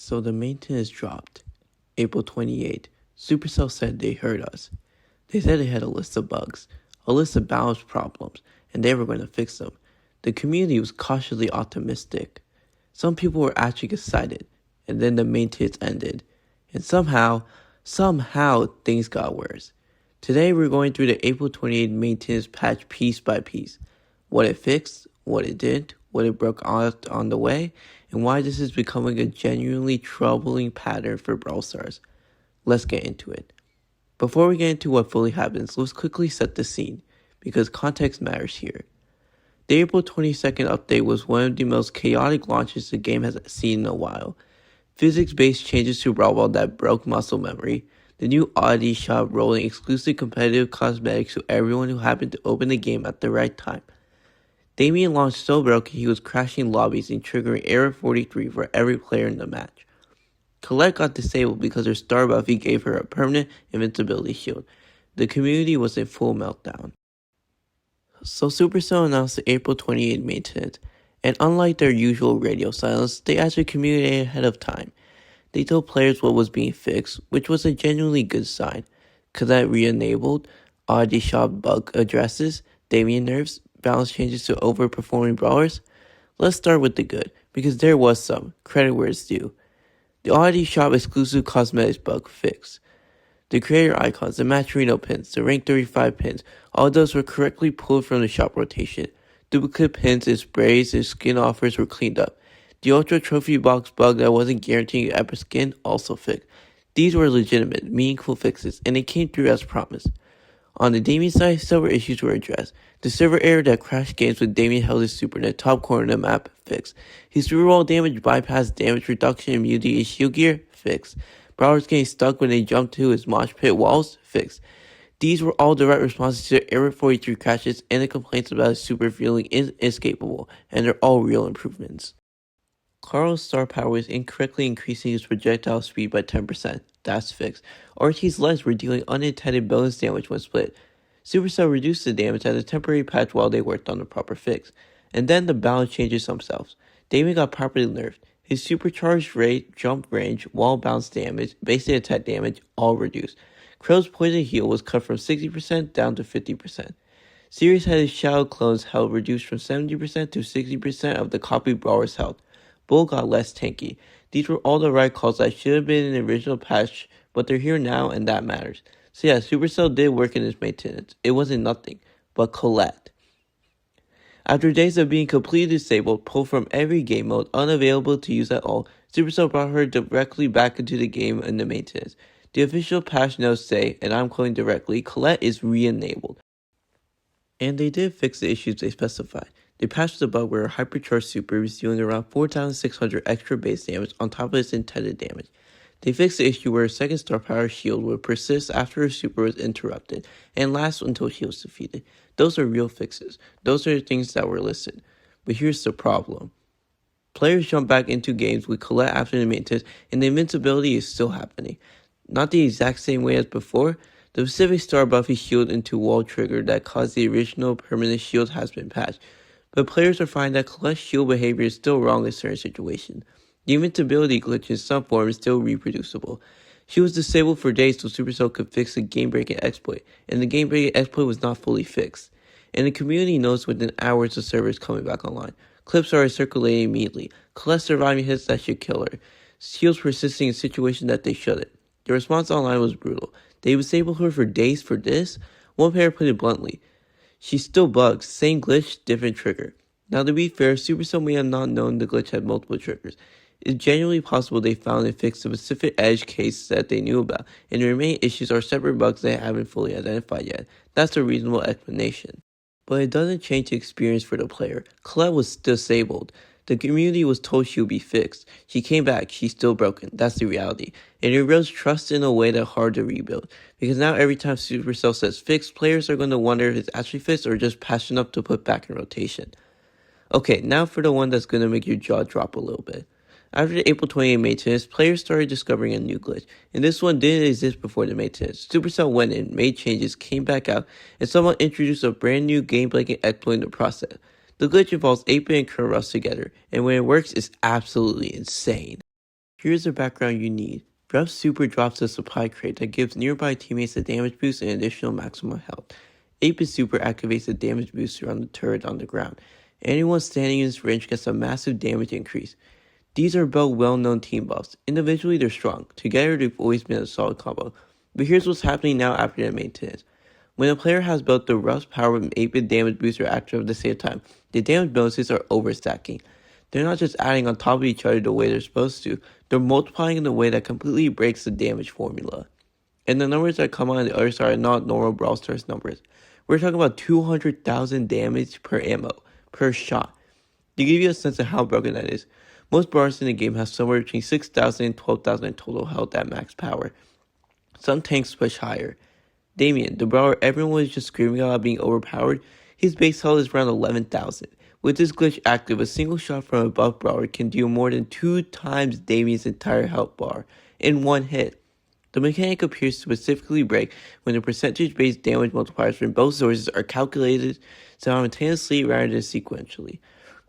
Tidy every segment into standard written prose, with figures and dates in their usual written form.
So the maintenance dropped. April 28th, Supercell said they heard us. They said they had a list of bugs, a list of balance problems, and they were going to fix them. The community was cautiously optimistic. Some people were actually excited, and then the maintenance ended. And somehow things got worse. Today we're going through the April 28th maintenance patch piece by piece. What it fixed, what it didn't, what it broke out on the way, and why this is becoming a genuinely troubling pattern for Brawl Stars. Let's get into it. Before we get into what fully happens, let's quickly set the scene, because context matters here. The April 22nd update was one of the most chaotic launches the game has seen in a while. Physics-based changes to Brawl Ball that broke muscle memory, the new oddity shop rolling exclusive competitive cosmetics to everyone who happened to open the game at the right time. Damien launched so broken he was crashing lobbies and triggering error 43 for every player in the match. Colette got disabled because her star buffy gave her a permanent invincibility shield. The community was in full meltdown. So Supercell announced the April 28th maintenance, and unlike their usual radio silence, they actually communicated ahead of time. They told players what was being fixed, which was a genuinely good sign. Colette re-enabled, oddity shop bug addresses, Damien nerfs, balance changes to overperforming brawlers. Let's start with the good, because there was some, credit where it's due. The oddity shop exclusive cosmetics bug fixed. The creator icons, the Matcherino pins, the rank 35 pins, all those were correctly pulled from the shop rotation. Duplicate pins and sprays and skin offers were cleaned up. The Ultra Trophy Box bug that wasn't guaranteeing epic skin also fixed. These were legitimate, meaningful fixes, and they came through as promised. On the Damien side, several issues were addressed. The server error that crashed games with Damien held his super in the top corner of the map, fixed. His reroll damage bypassed damage reduction immunity and shield gear, fixed. Brawlers getting stuck when they jumped to his mosh pit walls, fixed. These were all direct responses to the error 43 crashes and the complaints about his super feeling inescapable, and they're all real improvements. Carl's star power is incorrectly increasing his projectile speed by 10%. That's fixed. Archie's legs were dealing unintended bonus damage when split. Supercell reduced the damage as a temporary patch while they worked on the proper fix. And then the balance changes themselves. Damien got properly nerfed. His supercharged rate, jump range, wall bounce damage, basic attack damage all reduced. Crow's poison heal was cut from 60% down to 50%. Sirius had his shadow clone's health reduced from 70% to 60% of the copied brawler's health. Bull got less tanky. These were all the right calls that should have been in the original patch, but they're here now and that matters. So yeah, Supercell did work in its maintenance. It wasn't nothing, but Colette. After days of being completely disabled, pulled from every game mode, unavailable to use at all, Supercell brought her directly back into the game in the maintenance. The official patch notes say, and I'm quoting directly, Colette is re-enabled. And they did fix the issues they specified. They patched the bug where a hypercharged super was dealing around 4,600 extra base damage on top of its intended damage. They fixed the issue where a second star power shield would persist after her super was interrupted and last until she was defeated. Those are real fixes. Those are the things that were listed. But here's the problem. Players jump back into games with Colette after the maintenance, and the invincibility is still happening. Not the exact same way as before. The specific star buffy shield into wall trigger that caused the original permanent shield has been patched. But players are finding that Colette's shield behavior is still wrong in certain situations. The invincibility glitch in some form is still reproducible. She was disabled for days so Supercell could fix the game-breaking exploit, and the game-breaking exploit was not fully fixed. And the community knows within hours the server is coming back online. Clips are circulating immediately. Colette surviving hits that should kill her. Shields persisting in situations that they shouldn't. The response online was brutal. They disabled her for days for this? One player put it bluntly. She's still bugs, same glitch, different trigger. Now to be fair, Supercell may have not known the glitch had multiple triggers. It's genuinely possible they found and fixed a specific edge case that they knew about, and the remaining issues are separate bugs they haven't fully identified yet. That's a reasonable explanation. But it doesn't change the experience for the player. Colette was disabled. The community was told she would be fixed. She came back, she's still broken. That's the reality. And it builds trust in a way that's hard to rebuild. Because now every time Supercell says fixed, players are going to wonder if it's actually fixed or just patched enough to put back in rotation. Okay, now for the one that's going to make your jaw drop a little bit. After the April 28 maintenance, players started discovering a new glitch, and this one didn't exist before the maintenance. Supercell went in, made changes, came back out, and someone introduced a brand new game-breaking exploit in the process. The glitch involves 8-bit and Kurt Rush together, and when it works, it's absolutely insane. Here's the background you need. Ruff Super drops a supply crate that gives nearby teammates a damage boost and additional maximum health. 8-bit Super activates a damage booster on the turret on the ground. Anyone standing in this range gets a massive damage increase. These are both well-known team buffs. Individually, they're strong. Together, they've always been a solid combo. But here's what's happening now after the maintenance. When a player has both the Ruff's power and 8-bit damage booster active at the same time, the damage bonuses are overstacking. They're not just adding on top of each other the way they're supposed to, they're multiplying in a way that completely breaks the damage formula. And the numbers that come on the other side are not normal Brawl Stars numbers. We're talking about 200,000 damage per ammo, per shot. To give you a sense of how broken that is, most brawlers in the game have somewhere between 6,000 and 12,000 total health at max power. Some tanks push higher. Damien, the brawler everyone was just screaming about being overpowered, his base health is around 11,000. With this glitch active, a single shot from a buff brawler can deal more than 2 times Damien's entire health bar in one hit. The mechanic appears to specifically break when the percentage-based damage multipliers from both sources are calculated simultaneously rather than sequentially.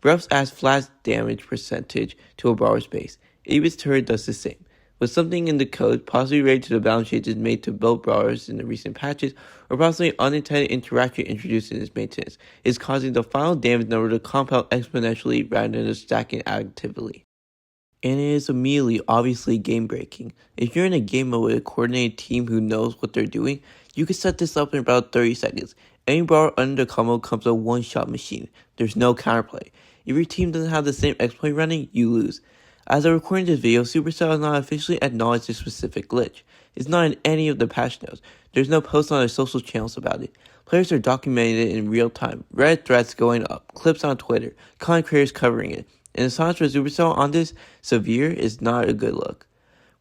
Ruffs adds flat damage percentage to a brawler's base. 8-bit's turret does the same. But something in the code, possibly related to the balance changes made to both brawlers in the recent patches, or possibly unintended interaction introduced in its maintenance, is causing the final damage number to compound exponentially rather than stacking actively. And it is immediately obviously game breaking. If you're in a game mode with a coordinated team who knows what they're doing, you can set this up in about 30 seconds. Any brawler under the combo comes a one-shot machine. There's no counterplay. If your team doesn't have the same exploit running, you lose. As I'm recording this video, Supercell has not officially acknowledged this specific glitch. It's not in any of the patch notes. There's no posts on their social channels about it. Players are documenting it in real time. Reddit threads going up, clips on Twitter, content creators covering it. And the silence for Supercell on this severe is not a good look.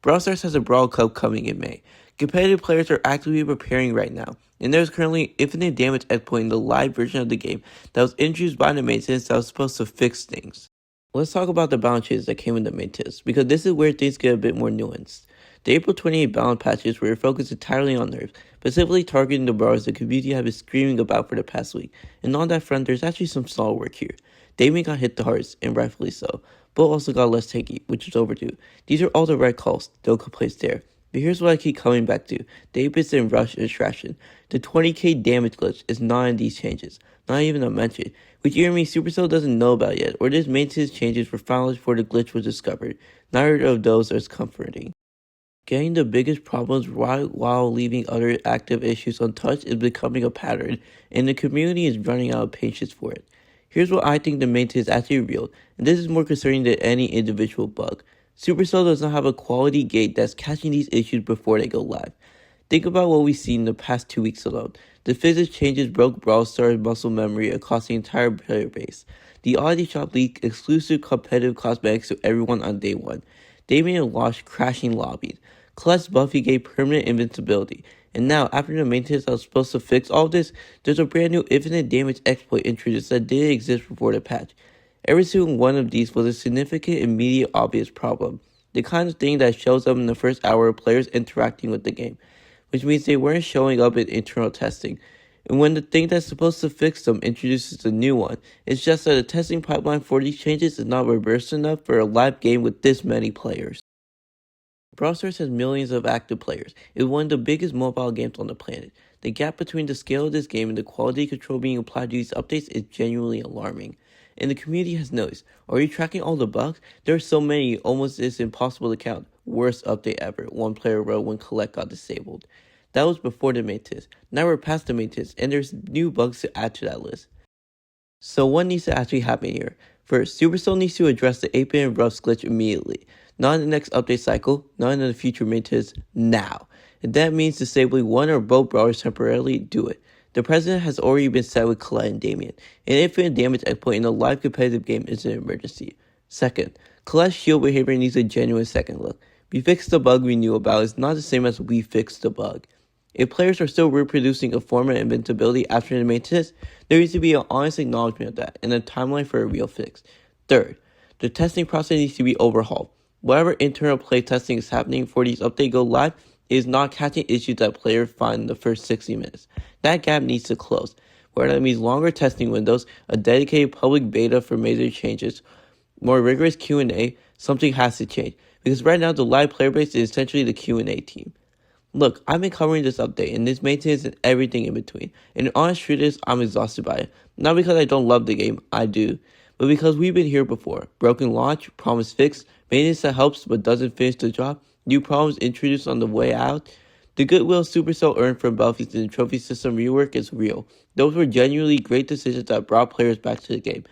Brawl Stars has a Brawl Cup coming in May. Competitive players are actively preparing right now, and there's currently infinite damage exploit in the live version of the game that was introduced by the maintenance that was supposed to fix things. Let's talk about the balance changes that came with the maintenance, because this is where things get a bit more nuanced. The April 28 balance patches were focused entirely on nerfs, specifically targeting the brawlers the community has been screaming about for the past week, and on that front there's actually some solid work here. Damien got hit the hardest, and rightfully so. Bull also got less tanky, which is overdue. These are all the right calls, no complaints there. But here's what I keep coming back to. The 8-bits and rush extraction. The 20k damage glitch is not in these changes, not even a mention, which either means Supercell doesn't know about yet, or this maintenance changes were finalized before the glitch was discovered. Neither of those is comforting. Getting the biggest problems right while leaving other active issues untouched is becoming a pattern, and the community is running out of patience for it. Here's what I think the maintenance actually revealed, and this is more concerning than any individual bug. Supercell does not have a quality gate that's catching these issues before they go live. Think about what we've seen in the past 2 weeks alone. The physics changes broke Brawl Stars' muscle memory across the entire player base. The Oddity Shop leaked exclusive competitive cosmetics to everyone on day 1. Damien launched crashing lobbies. Colette's Buffy gave permanent invincibility. And now, after the maintenance that was supposed to fix all this, there's a brand new infinite damage exploit introduced that didn't exist before the patch. Every single one of these was a significant, immediate, obvious problem. The kind of thing that shows up in the first hour of players interacting with the game, which means they weren't showing up in internal testing. And when the thing that's supposed to fix them introduces a new one, it's just that the testing pipeline for these changes is not robust enough for a live game with this many players. Brawl Stars has millions of active players. It is one of the biggest mobile games on the planet. The gap between the scale of this game and the quality control being applied to these updates is genuinely alarming. And the community has noticed. Are you tracking all the bugs? There are so many, almost it's impossible to count. Worst update ever, one player wrote when Colette got disabled. That was before the maintenance. Now we're past the maintenance, and there's new bugs to add to that list. So what needs to actually happen here? First, Supercell needs to address the 8-bit and Ruffs glitch immediately. Not in the next update cycle, not in the future maintenance, now. If that means disabling one or both brawlers temporarily, do it. The precedent has already been set with Colette and Damien. An infinite damage exploit in a live competitive game is an emergency. Second, Colette's shield behavior needs a genuine second look. We fixed the bug we knew about is not the same as we fixed the bug. If players are still reproducing a form of invincibility after the maintenance, there needs to be an honest acknowledgement of that and a timeline for a real fix. Third, the testing process needs to be overhauled. Whatever internal play testing is happening for these updates go live is not catching issues that players find in the first 60 minutes. That gap needs to close, whether that means longer testing windows, a dedicated public beta for major changes, more rigorous Q&A, something has to change. because right now the live player base is essentially the Q&A team. Look, I've been covering this update and this maintenance and everything in between, and the honest truth is I'm exhausted by it. Not because I don't love the game, I do, but because we've been here before. Broken launch, promise fixed, maintenance that helps but doesn't finish the job, new problems introduced on the way out. The goodwill Supercell earned from Belfies and the trophy system rework is real. Those were genuinely great decisions that brought players back to the game.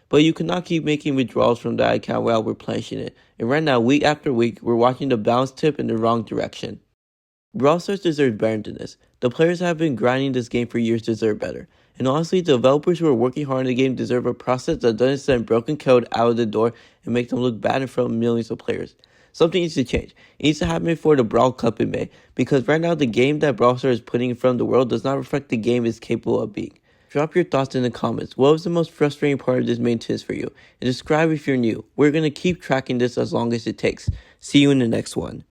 But you cannot keep making withdrawals from that account while replenishing it, and right now, week after week, we're watching the balance tip in the wrong direction. Brawl Stars deserves better than this. The players that have been grinding this game for years deserve better. And honestly, the developers who are working hard on the game deserve a process that doesn't send broken code out of the door and make them look bad in front of millions of players. Something needs to change. It needs to happen before the Brawl Cup in May, because right now the game that Brawl Stars is putting in front of the world does not reflect the game it's capable of being. Drop your thoughts in the comments. What was the most frustrating part of this maintenance for you? And describe if you're new. We're going to keep tracking this as long as it takes. See you in the next one.